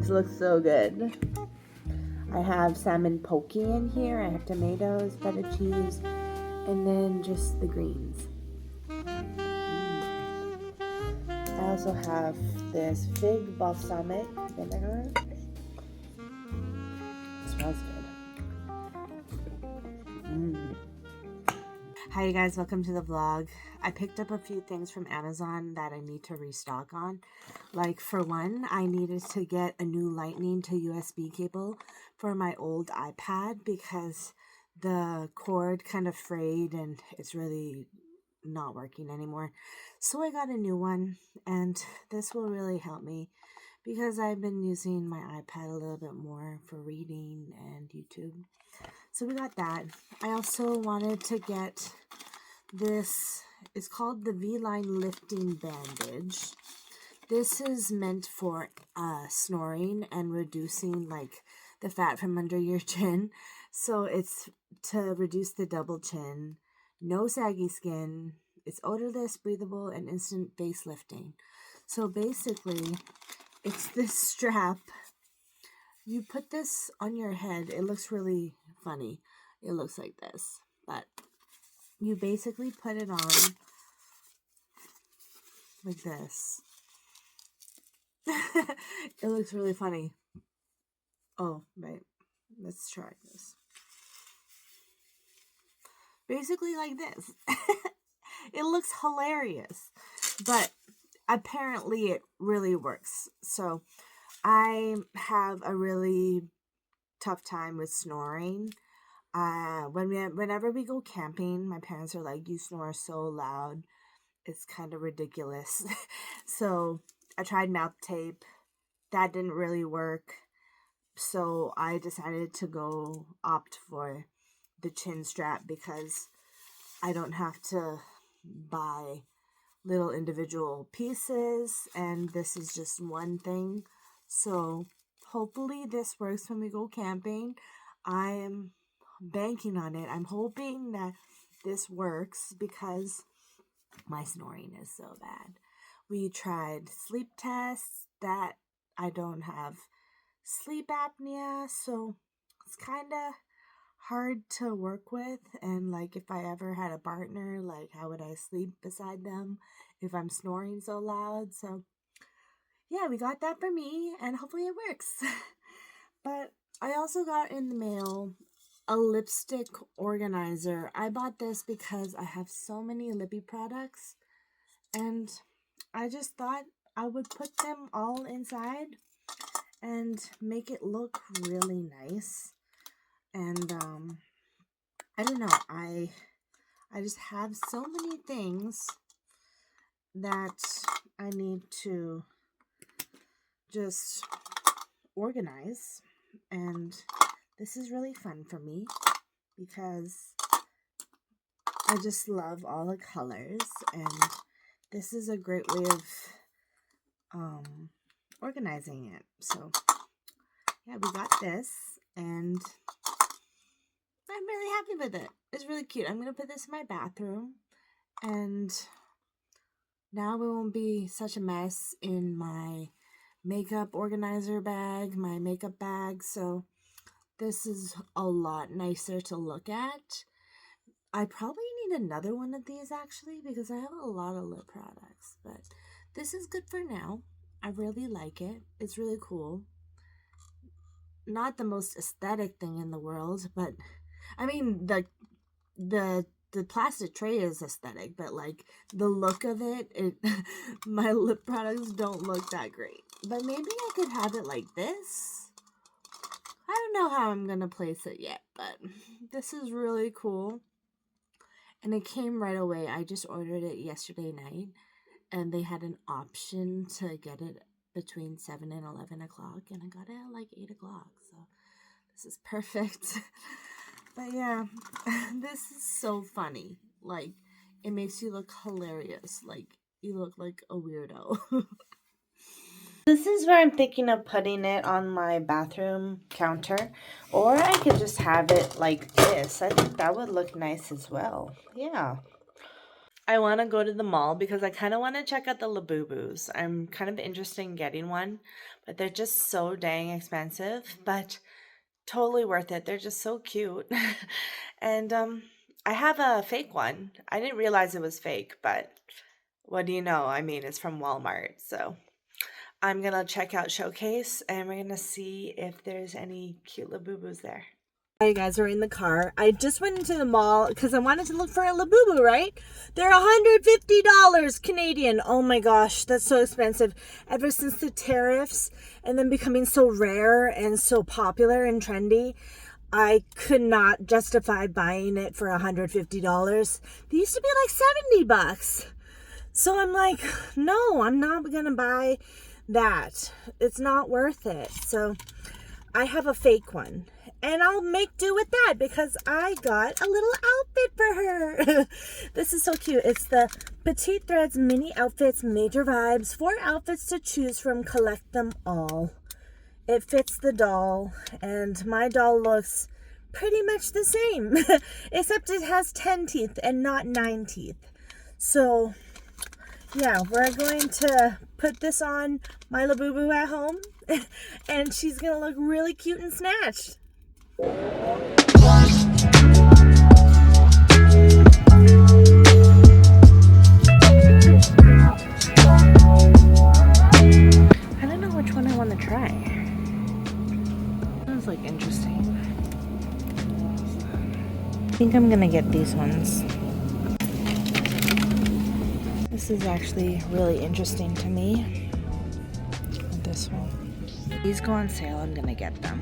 This looks so good. I have salmon poke in here. I have tomatoes, feta cheese, and then just the greens. I also have this fig balsamic vinegar. It smells good. Hi you guys, welcome to the vlog. I picked up a few things from Amazon that I need to restock on. Like for one, I needed to get a new lightning to USB cable for my old iPad because the cord kind of frayed and it's really not working anymore. So I got a new one, and this will really help me because I've been using my iPad a little bit more for reading and YouTube. So we got that. I also wanted to get this. It's called the V-Line Lifting Bandage. This is meant for snoring and reducing like the fat from under your chin. So it's to reduce the double chin, no saggy skin. It's odorless, breathable, and instant face lifting. So basically, it's this strap. You put this on your head. It looks really funny. It looks like this, but you basically put it on like this. It looks really funny. Oh, right. Let's try this. Basically like this. It looks hilarious, but apparently it really works. So I have a really tough time with snoring. Whenever we go camping, my parents are like, you snore so loud. It's kind of ridiculous. So I tried mouth tape. That didn't really work. So I decided to go opt for the chin strap because I don't have to buy little individual pieces, and this is just one thing. So hopefully this works when we go camping. I am banking on it. I'm hoping that this works because my snoring is so bad. We tried sleep tests that I don't have sleep apnea, so it's kind of hard to work with. And like if I ever had a partner, like how would I sleep beside them if I'm snoring so loud? So yeah, we got that for me, and hopefully it works. But I also got in the mail a lipstick organizer. I bought this because I have so many lippy products, and I just thought I would put them all inside and make it look really nice. And I don't know, I just have so many things that I need to just organize, and this is really fun for me because I just love all the colors, and this is a great way of organizing it. So yeah, we got this, and I'm really happy with it. It's really cute. I'm gonna put this in my bathroom, and now it won't be such a mess in my makeup organizer bag, my makeup bag. So this is a lot nicer to look at. I probably need another one of these actually because I have a lot of lip products, but this is good for now. I really like it. It's really cool. Not the most aesthetic thing in the world, but I mean the plastic tray is aesthetic, but like the look of it, my lip products don't look that great. But maybe I could have it like this. I don't know how I'm gonna place it yet, but this is really cool. And it came right away. I just ordered it yesterday night, and they had an option to get it between 7 and 11 o'clock, and I got it at like 8 o'clock, so this is perfect. But yeah, this is so funny. Like, it makes you look hilarious. Like, you look like a weirdo. This is where I'm thinking of putting it on my bathroom counter, or I could just have it like this. I think that would look nice as well. Yeah. I want to go to the mall because I kind of want to check out the labubus. I'm kind of interested in getting one, but they're just so dang expensive, but totally worth it. They're just so cute. And I have a fake one. I didn't realize it was fake, but what do you know? I mean, it's from Walmart. So I'm going to check out Showcase and we're going to see if there's any cute labubus there. You guys are in the car. I just went into the mall because I wanted to look for a labubu, right? They're $150 Canadian. Oh my gosh, that's so expensive. Ever since the tariffs and then becoming so rare and so popular and trendy, I could not justify buying it for $150. They used to be like 70 bucks. So I'm like, no, I'm not going to buy that. It's not worth it. So I have a fake one. And I'll make do with that because I got a little outfit for her. This is so cute. It's the Petite Threads Mini Outfits Major Vibes. 4 outfits to choose from. Collect them all. It fits the doll. And my doll looks pretty much the same. Except it has 10 teeth and not 9 teeth. So yeah, we're going to put this on my labubu at home. And she's going to look really cute and snatched. I don't know which one I want to try. Sounds like interesting. I think I'm gonna get these ones. This is actually really interesting to me. This one. These go on sale, I'm gonna get them.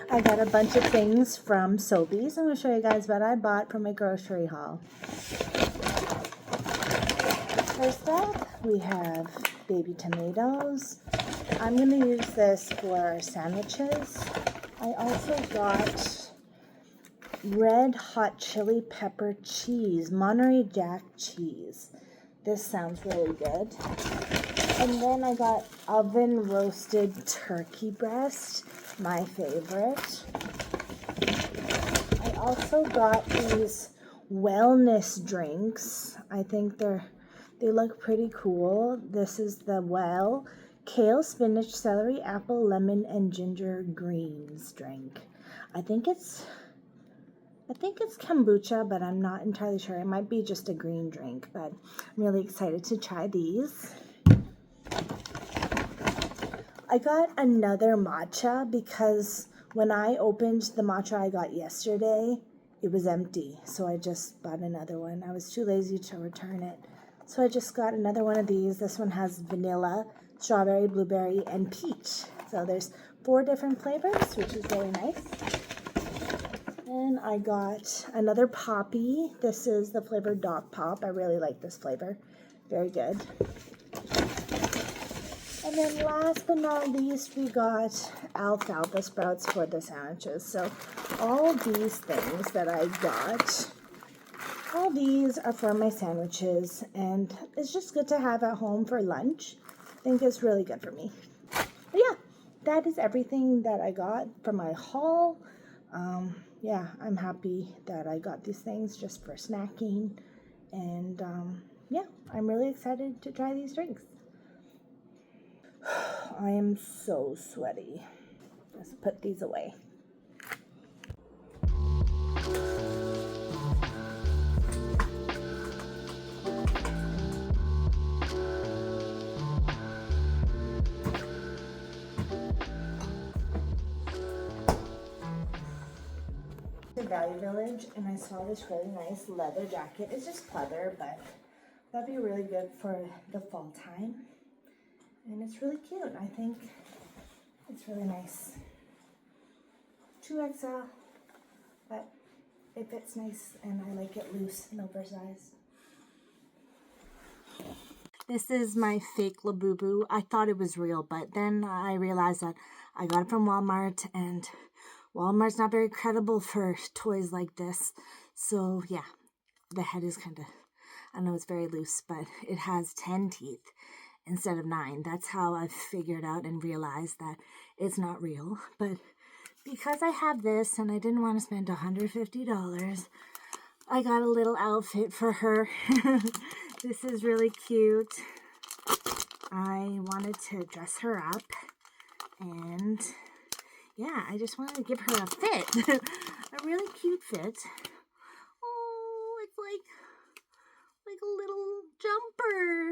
I got a bunch of things from Sobeys. I'm going to show you guys what I bought from my grocery haul. First up, we have baby tomatoes. I'm going to use this for sandwiches. I also got red hot chili pepper cheese, Monterey Jack cheese. This sounds really good. And then I got oven roasted turkey breast, my favorite. I also got these wellness drinks. I think they look pretty cool. This is the kale, spinach, celery, apple, lemon, and ginger greens drink. I think it's kombucha, but I'm not entirely sure. It might be just a green drink, but I'm really excited to try these. I got another matcha because when I opened the matcha I got yesterday, it was empty. So I just bought another one. I was too lazy to return it. So I just got another one of these. This one has vanilla, strawberry, blueberry, and peach. So there's 4 different flavors, which is really nice. And I got another poppy. This is the flavor Dog Pop. I really like this flavor. Very good. And then last but not least, we got alfalfa sprouts for the sandwiches. So all these things that I got, all these are for my sandwiches. And it's just good to have at home for lunch. I think it's really good for me. But yeah, that is everything that I got for my haul. Yeah, I'm happy that I got these things just for snacking. And yeah, I'm really excited to try these drinks. I am so sweaty. Let's put these away. Value Village, and I saw this really nice leather jacket. It's just pleather, but that'd be really good for the fall time. And it's really cute. I think it's really nice. 2XL, but it fits nice, and I like it loose and oversized. This is my fake labubu. I thought it was real, but then I realized that I got it from Walmart, and Walmart's not very credible for toys like this. So yeah, the head is kind of, I know it's very loose, but it has 10 teeth instead of 9. That's how I figured out and realized that it's not real. But because I have this and I didn't want to spend $150, I got a little outfit for her. This is really cute. I wanted to dress her up, and yeah, I just wanted to give her a fit. A really cute fit. Oh, it's like a little jumper,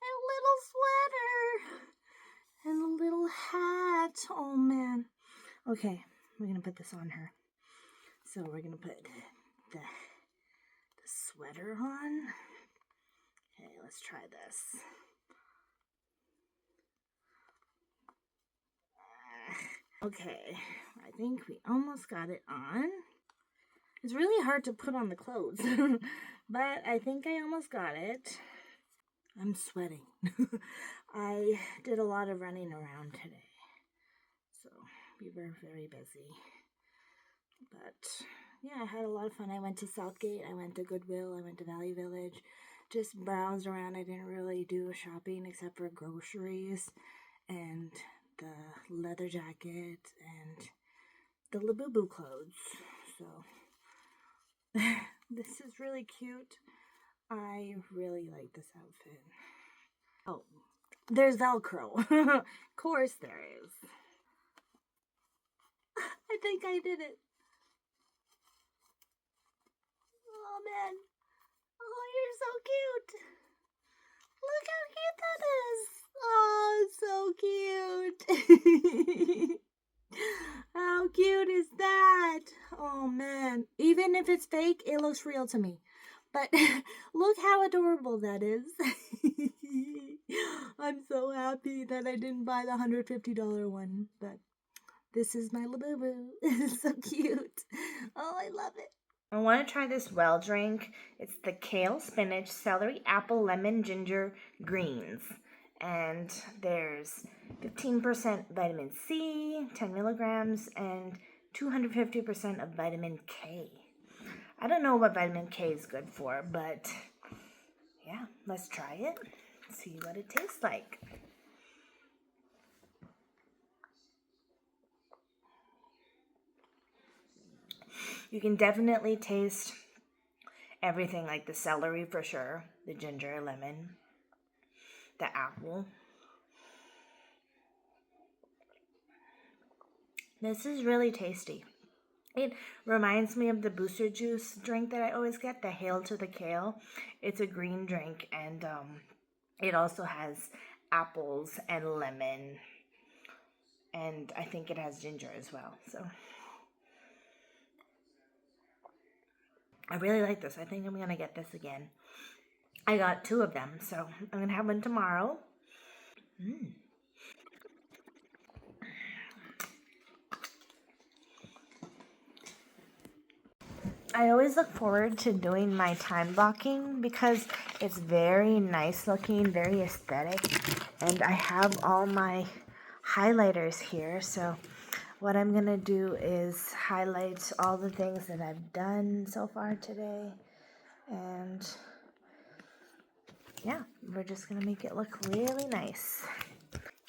and a little sweater, and a little hat. Oh man. Okay, we're gonna put this on her. So we're gonna put the sweater on. Okay, let's try this. Okay, I think we almost got it on. It's really hard to put on the clothes, but I think I almost got it. I'm sweating. I did a lot of running around today, so we were very busy. But yeah, I had a lot of fun. I went to Southgate, I went to Goodwill, I went to Valley Village, just browsed around. I didn't really do shopping except for groceries and the leather jacket and the labubu clothes. So this is really cute. I really like this outfit. Oh, there's Velcro. Of course there is. I think I did it. Oh man. Oh, you're so cute. Look how cute that is. Oh, so cute. How cute is that? Oh man. Even if it's fake, it looks real to me. But look how adorable that is. I'm so happy that I didn't buy the $150 one. But this is my labubu. It's so cute. Oh, I love it. I want to try this well drink. It's the kale, spinach, celery, apple, lemon, ginger, greens. And there's 15% vitamin C, 10 milligrams, and 250% of vitamin K. I don't know what vitamin K is good for, but yeah, let's try it. See what it tastes like. You can definitely taste everything, like the celery for sure, the ginger, lemon, the apple. This is really tasty. It reminds me of the booster juice drink that I always get, the Hail to the Kale. It's a green drink, and it also has apples and lemon, and I think it has ginger as well. So I really like this. I think I'm going to get this again. I got 2 of them, so I'm going to have one tomorrow. I always look forward to doing my time blocking because it's very nice looking, very aesthetic, and I have all my highlighters here. So what I'm gonna do is highlight all the things that I've done so far today, and yeah, we're just gonna make it look really nice.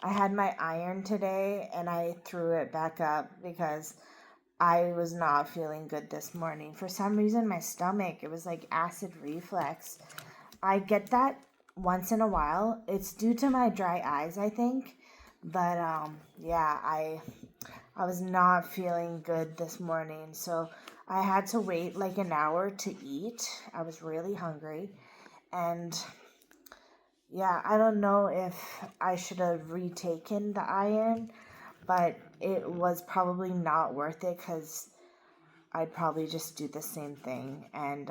I had my iron today and I threw it back up because I was not feeling good this morning. For some reason, my stomach, it was like acid reflux. I get that once in a while. It's due to my dry eyes, I think. But yeah, I was not feeling good this morning. So I had to wait like an hour to eat. I was really hungry. And yeah, I don't know if I should have retaken the iron, but it was probably not worth it because I'd probably just do the same thing, and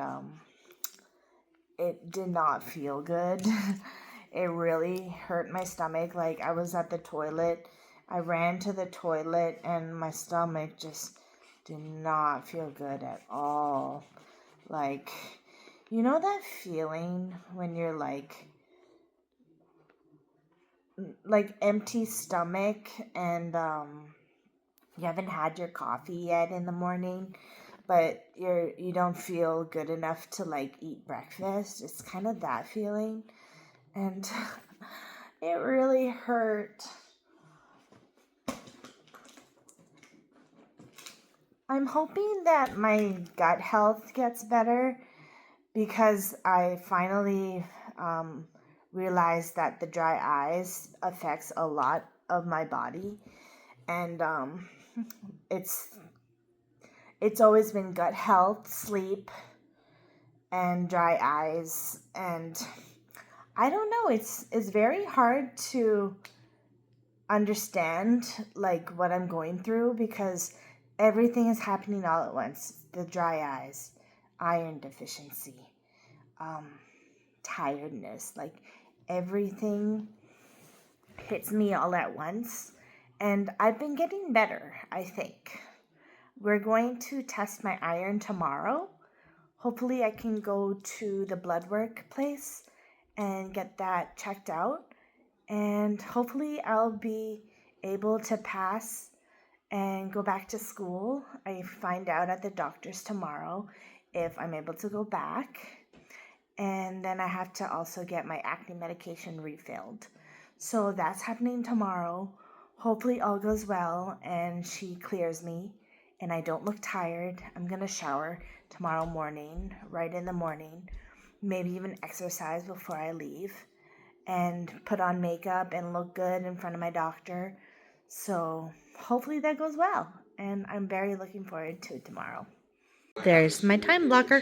it did not feel good. It really hurt my stomach. Like, I was at the toilet, I ran to the toilet, and my stomach just did not feel good at all. Like, you know that feeling when you're like like empty stomach and you haven't had your coffee yet in the morning, but you don't feel good enough to like eat breakfast. It's kind of that feeling, and it really hurt. I'm hoping that my gut health gets better because I finally realized that the dry eyes affects a lot of my body, and it's it's always been gut health, sleep, and dry eyes, and I don't know, it's very hard to understand like what I'm going through because everything is happening all at once. The dry eyes, iron deficiency, um tiredness, like everything hits me all at once, and I've been getting better, I think. We're going to test my iron tomorrow. Hopefully, I can go to the blood work place and get that checked out. And hopefully, I'll be able to pass and go back to school. I find out at the doctor's tomorrow if I'm able to go back. And then I have to also get my acne medication refilled. So that's happening tomorrow. Hopefully, all goes well and she clears me and I don't look tired. I'm going to shower tomorrow morning, right in the morning, maybe even exercise before I leave, and put on makeup and look good in front of my doctor. So hopefully that goes well. And I'm very looking forward to tomorrow. There's my time blocker.